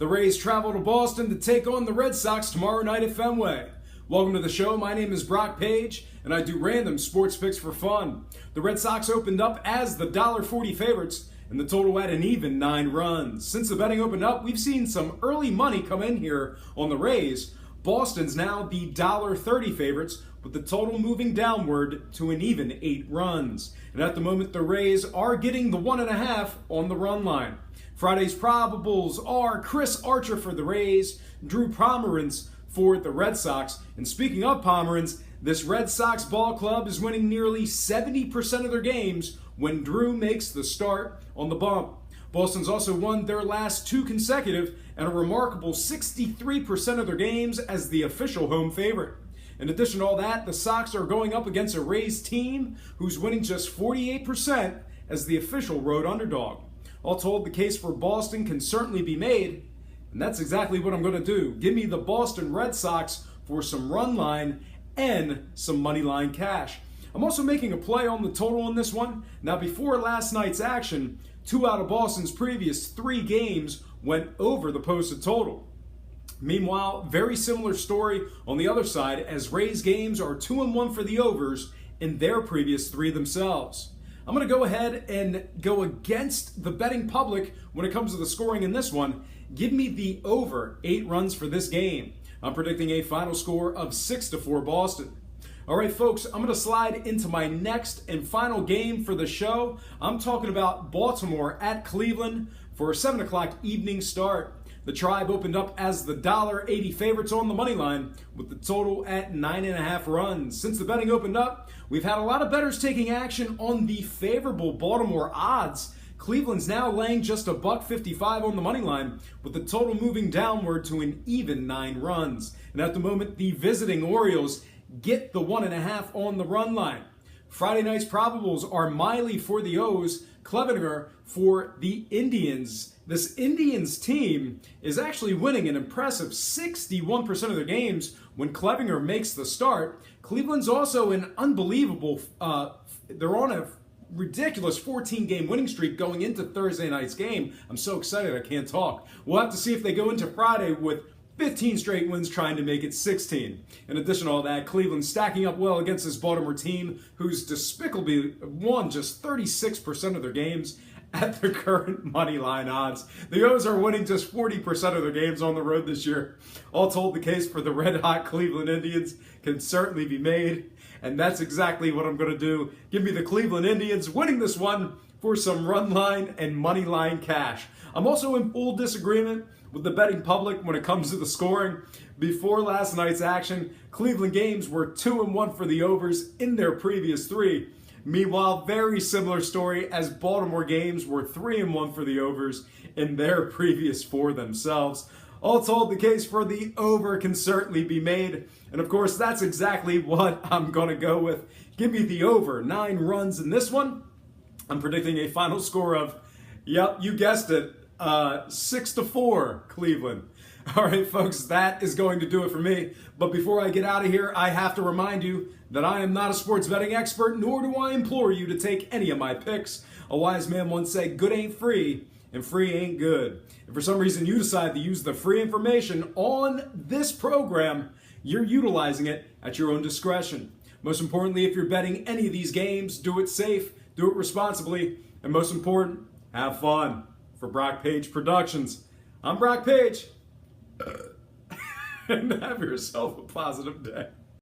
The Rays travel to Boston to take on the Red Sox tomorrow night at Fenway. Welcome to the show. My name is Brock Page, and I do random sports picks for fun. The Red Sox opened up as the $1.40 favorites, and the total at an even 9 runs. Since the betting opened up, we've seen some early money come in here on the Rays. Boston's now the $1.30 favorites, with the total moving downward to an even 8 runs. And at the moment, the Rays are getting the 1.5 on the run line. Friday's probables are Chris Archer for the Rays, Drew Pomeranz for the Red Sox. And speaking of Pomeranz, this Red Sox ball club is winning nearly 70% of their games when Drew makes the start on the bump. Boston's also won their last 2 consecutive and a remarkable 63% of their games as the official home favorite. In addition to all that, the Sox are going up against a Rays team who's winning just 48% as the official road underdog. All told, the case for Boston can certainly be made, and that's exactly what I'm going to do. Give me the Boston Red Sox for some run line and some money line cash. I'm also making a play on the total in this one. Now, before last night's action, 2 out of Boston's previous 3 games went over the posted total. Meanwhile, very similar story on the other side, as Rays games are 2-1 for the overs in their previous 3 themselves. I'm going to go ahead and go against the betting public when it comes to the scoring in this one. Give me the over 8 runs for this game. I'm predicting a final score of 6-4 Boston. All right, folks, I'm going to slide into my next and final game for the show. I'm talking about Baltimore at Cleveland for a 7 o'clock evening start. The Tribe opened up as the $1.80 favorites on the money line with the total at 9.5 runs. Since the betting opened up, we've had a lot of bettors taking action on the favorable Baltimore odds. Cleveland's now laying just $1.55 on the money line with the total moving downward to an even 9 runs. And at the moment, the visiting Orioles get the 1.5 on the run line. Friday night's probables are Miley for the O's, Clevenger for the Indians. This Indians team is actually winning an impressive 61% of their games when Clevenger makes the start. Cleveland's also an unbelievable, they're on a ridiculous 14-game winning streak going into Thursday night's game. I'm so excited I can't talk. We'll have to see if they go into Friday with 15 straight wins trying to make it 16. In addition to all that, Cleveland stacking up well against this Baltimore team who's despicably won just 36% of their games at their current money line odds. The O's are winning just 40% of their games on the road this year. All told, the case for the red-hot Cleveland Indians can certainly be made, and that's exactly what I'm going to do. Give me the Cleveland Indians winning this one for some run line and money line cash. I'm also in full disagreement with the betting public when it comes to the scoring. Before last night's action, Cleveland games were 2-1 for the overs in their previous 3. Meanwhile, very similar story as Baltimore games were 3-1 for the overs in their previous 4 themselves. All told, the case for the over can certainly be made. And of course, that's exactly what I'm going to go with. Give me the over 9 runs in this one. I'm predicting a final score of, yep, you guessed it, 6-4 Cleveland. All right, folks, that is going to do it for me. But before I get out of here, I have to remind you that I am not a sports betting expert, nor do I implore you to take any of my picks. A wise man once said, good ain't free, and free ain't good. If for some reason you decide to use the free information on this program, you're utilizing it at your own discretion. Most importantly, if you're betting any of these games, do it safe, do it responsibly, and most important, have fun. For Brock Page Productions, I'm Brock Page. And have yourself a positive day.